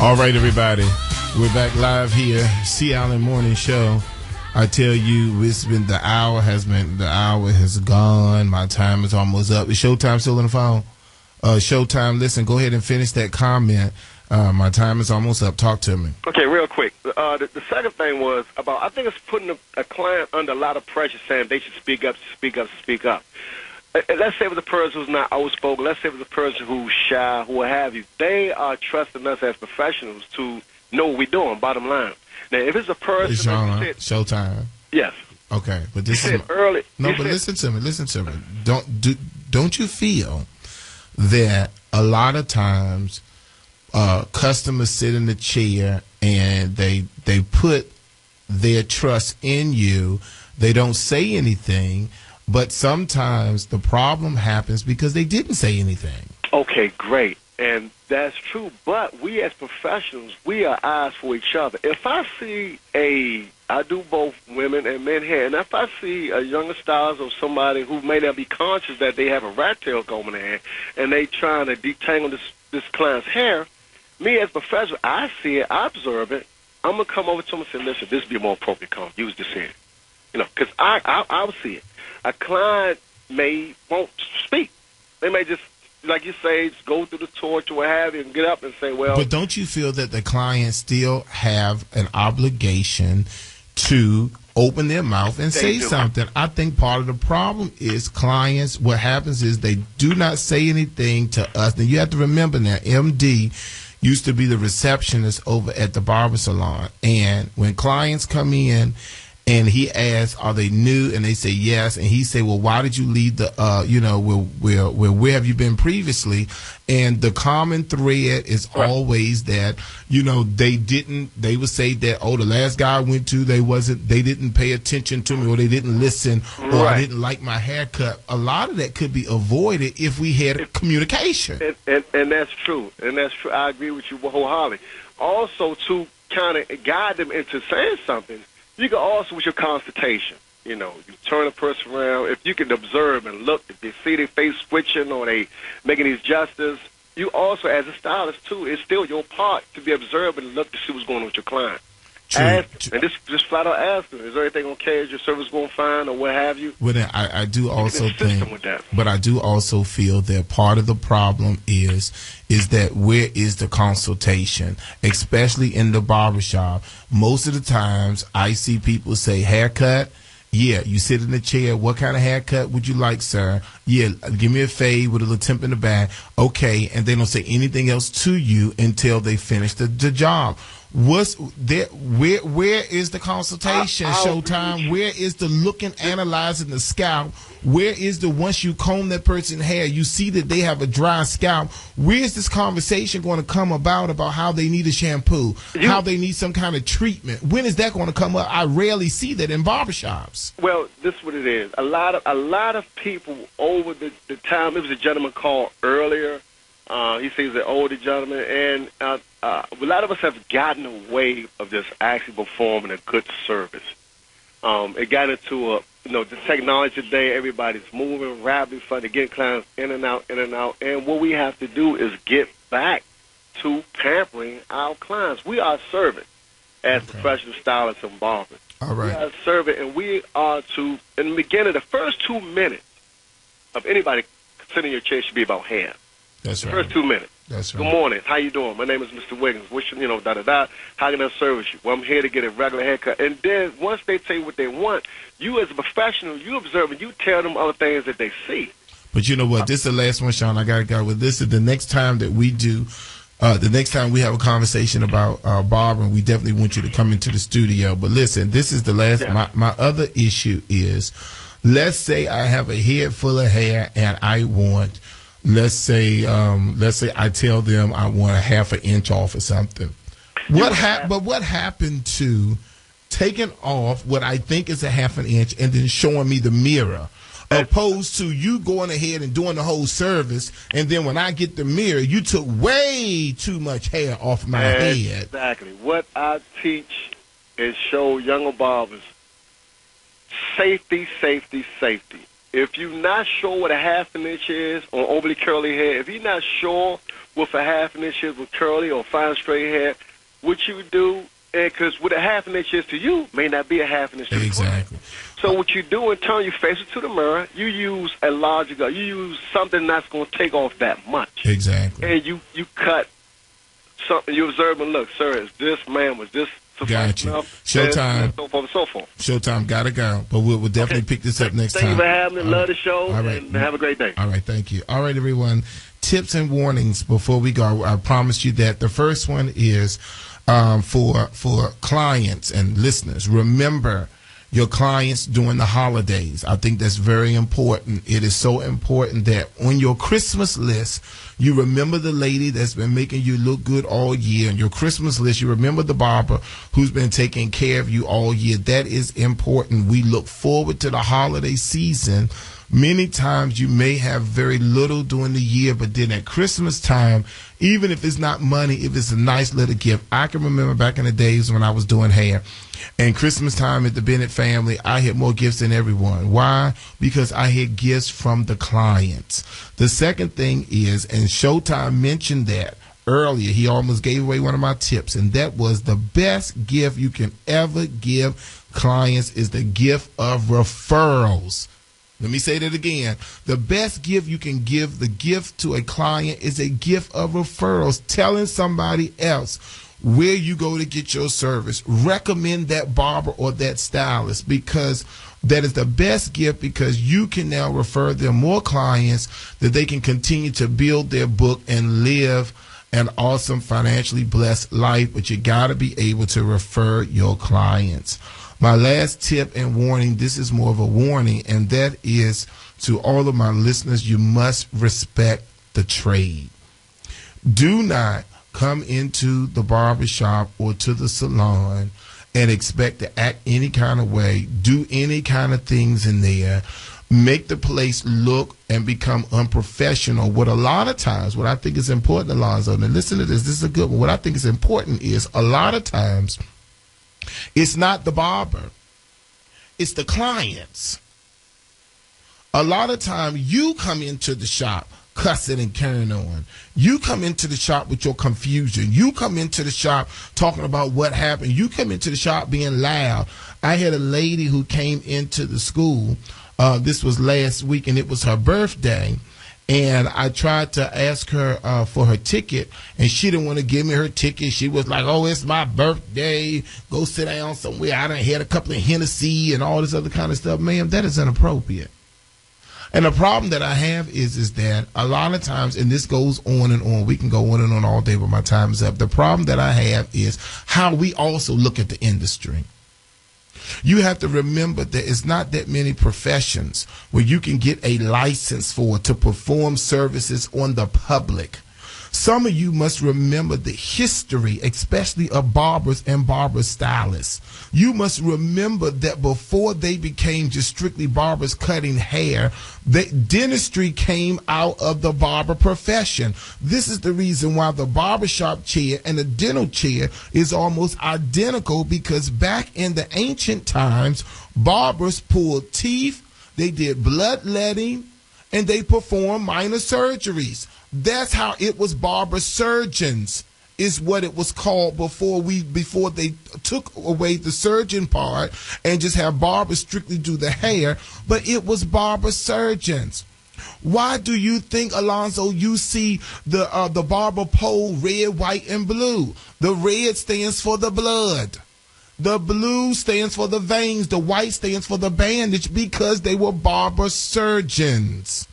All right, everybody. We're back live here, Sea Island Morning Show. I tell you, the hour has gone. My time is almost up. Is Showtime still on the phone? Showtime, listen, go ahead and finish that comment. My time is almost up. Talk to me. Okay, real quick. The second thing was about, I think it's putting a client under a lot of pressure saying they should speak up. Let's say it was a person who's not outspoken. Let's say it was a person who's shy, who have you. They are trusting us as professionals to know what we're doing, bottom line. Now, if it's a person... Showtime. Yes. Okay, but this is... early. No, but listen to me. Don't you feel that a lot of times customers sit in the chair and they put their trust in you. They don't say anything, but sometimes the problem happens because they didn't say anything. Okay, great. And that's true. But we as professionals, we are eyes for each other. If I see I do both women and men hair, and if I see a younger stylist or somebody who may not be conscious that they have a rat tail comb in their hair and they trying to detangle this client's hair, me as a professional, I see it, I observe it. I'm going to come over to them and say, listen, this would be a more appropriate comb. Use this hair. Because I'll see it. A client won't speak. They may just, like you say, just go through the torch or what have you and get up and say, well. But don't you feel that the clients still have an obligation to open their mouth and say something? I think part of the problem is clients, what happens is they do not say anything to us. Now, you have to remember now, MD used to be the receptionist over at the barber salon. And when clients come in, and he asks, are they new? And they say yes. And he say, well, why did you leave the, where have you been previously? And the common thread is always that, they would say that, oh, the last guy I went to, they didn't pay attention to me, or they didn't listen, or I didn't like my haircut. A lot of that could be avoided if we had communication. And that's true. And that's true. I agree with you wholeheartedly. Also, to kind of guide them into saying something, you can also, with your consultation, you turn a person around. If you can observe and look, if they see their face switching or they making these gestures, you also, as a stylist, too, it's still your part to be observing and look to see what's going on with your client. And just flat out ask them, is everything okay? Is your service going fine or what have you? Well, then I do also think, but I do also feel that part of the problem is that where is the consultation, especially in the barbershop? Most of the times I see people say haircut. Yeah, you sit in the chair. What kind of haircut would you like, sir? Yeah, give me a fade with a little tip in the back. Okay, and they don't say anything else to you until they finish the job. What's there? Where is the consultation, Showtime? Where is the looking, analyzing the scalp? Where is the once you comb that person's hair, you see that they have a dry scalp? Where is this conversation going to come about how they need a shampoo, how they need some kind of treatment? When is that going to come up? I rarely see that in barbershops. Well, this is what it is. A lot of people over the time. It was a gentleman called earlier. He says he's an older gentleman, and a lot of us have gotten away of just actually performing a good service. It got into the technology today. Everybody's moving rapidly, to get clients in and out. And what we have to do is get back to pampering our clients. We are serving as professional stylists and barbers. All right. We are serving, and we are in the beginning, the first 2 minutes of anybody sitting in your chair should be about hair. That's right. First 2 minutes. That's right. Good morning. How you doing? My name is Mr. Wiggins. How can I service you? Well, I'm here to get a regular haircut. And then once they tell you what they want, you as a professional, you observe and you tell them other things that they see. But you know what? This is the last one, Sean. I got to go with this. Is the next time that we do, the next time we have a conversation about barbering, we definitely want you to come into the studio. But listen, this is the last. Yeah. My other issue is, let's say I have a head full of hair and I want. Let's say I tell them I want a half an inch off or something. But what happened to taking off what I think is a half an inch and then showing me the mirror, opposed to you going ahead and doing the whole service, and then when I get the mirror, you took way too much hair off my head. Exactly. What I teach is show younger barbers safety, safety, safety. If you're not sure what a half an inch is on overly curly hair, if you're not sure with a half an inch with curly or fine straight hair, what you do, because what a half an inch is to you may not be a half an inch to Exactly. So what you do in turn, you face it to the mirror. You use a larger gun. You use something that's going to take off that much. Exactly. And you cut something. You observe and look, sir, is this man, was this Got you. enough? Showtime. And so forth and so forth. Showtime. Gotta go. But we'll definitely pick this up next Thank time. you for having me. Love the show. All right. And have a great day. All right. Thank you. All right, everyone. Tips and warnings before we go. I promised you that the first one is for clients and listeners. Remember your clients during the holidays. I think that's very important. It is so important that on your Christmas list, you remember the lady that's been making you look good all year. On your Christmas list, you remember the barber who's been taking care of you all year. That is important. We look forward to the holiday season. Many times you may have very little during the year, but then at Christmas time, even if it's not money, if it's a nice little gift. I can remember back in the days when I was doing hair, and Christmas time at the Bennett family, I had more gifts than everyone. Why? Because I had gifts from the clients. The second thing is, and Showtime mentioned that earlier, he almost gave away one of my tips, and that was the best gift you can ever give clients is the gift of referrals. Let me say that again. The best gift you can give, the gift to a client, is a gift of referrals. Telling somebody else where you go to get your service. Recommend that barber or that stylist, because that is the best gift, because you can now refer them more clients that they can continue to build their book and live an awesome financially blessed life. But you got to be able to refer your clients. My last tip and warning, this is more of a warning, and that is to all of my listeners, you must respect the trade. Do not come into the barbershop or to the salon and expect to act any kind of way, do any kind of things in there, make the place look and become unprofessional. What a lot of times, what I think is important, Alonzo, and listen to this is a good one. What I think is important is a lot of times, it's not the barber. It's the clients. A lot of time you come into the shop cussing and carrying on. You come into the shop with your confusion. You come into the shop talking about what happened. You come into the shop being loud. I had a lady who came into the school. This was last week, and it was her birthday. And I tried to ask her for her ticket, and she didn't want to give me her ticket. She was like, oh, it's my birthday. Go sit down somewhere. I done had a couple of Hennessy and all this other kind of stuff. Ma'am, that is inappropriate. And the problem that I have is that a lot of times, and this goes on and on, we can go on and on all day, but my time is up. The problem that I have is how we also look at the industry. You have to remember that it's not that many professions where you can get a license for to perform services on the public. Some of you must remember the history, especially of barbers and barber stylists. You must remember that before they became just strictly barbers cutting hair, the dentistry came out of the barber profession. This is the reason why the barbershop chair and the dental chair is almost identical, because back in the ancient times, barbers pulled teeth, they did bloodletting, and they performed minor surgeries. That's how it was. Barber surgeons is what it was called before they took away the surgeon part and just have barbers strictly do the hair. But it was barber surgeons. Why do you think, Alonzo, you see the barber pole red, white, and blue? The red stands for the blood. The blue stands for the veins. The white stands for the bandage, because they were barber surgeons.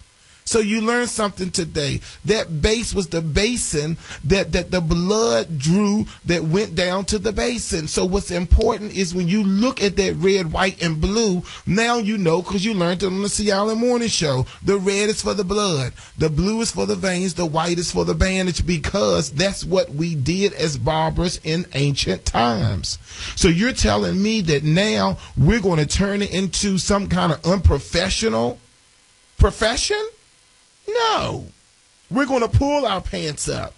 So you learned something today. That base was the basin that the blood drew that went down to the basin. So what's important is when you look at that red, white, and blue, now you know, because you learned it on the Sea Island Morning Show. The red is for the blood. The blue is for the veins. The white is for the bandage, because that's what we did as barbers in ancient times. So you're telling me that now we're going to turn it into some kind of unprofessional profession? No. We're going to pull our pants up.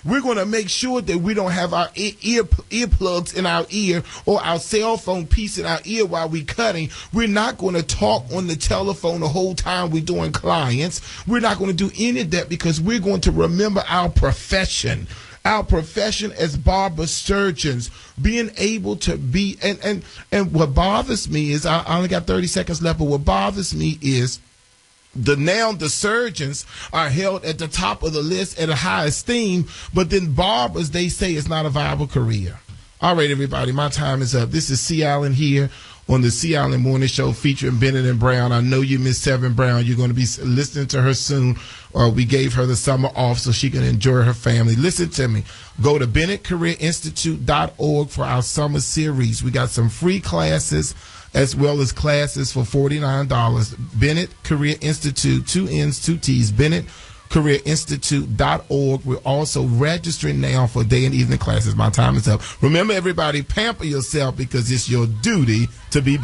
We're going to make sure that we don't have our earplugs in our ear or our cell phone piece in our ear while we're cutting. We're not going to talk on the telephone the whole time we're doing clients. We're not going to do any of that because we're going to remember our profession. Our profession as barber surgeons, being able to be, and what bothers me is, I only got 30 seconds left, but what bothers me is the surgeons are held at the top of the list at a high esteem, but then barbers, they say it's not a viable career. All right, everybody, my time is up. This is C. Allen here on the C. Allen Morning Show featuring Bennett and Brown. I know you miss Seven Brown. You're going to be listening to her soon. We gave her the summer off so she can enjoy her family. Listen to me. Go to BennettCareerInstitute.org for our summer series. We got some free classes as well as classes for $49. Bennett Career Institute, 2 N's, 2 T's, BennettCareerInstitute.org. We're also registering now for day and evening classes. My time is up. Remember, everybody, pamper yourself because it's your duty to be beautiful.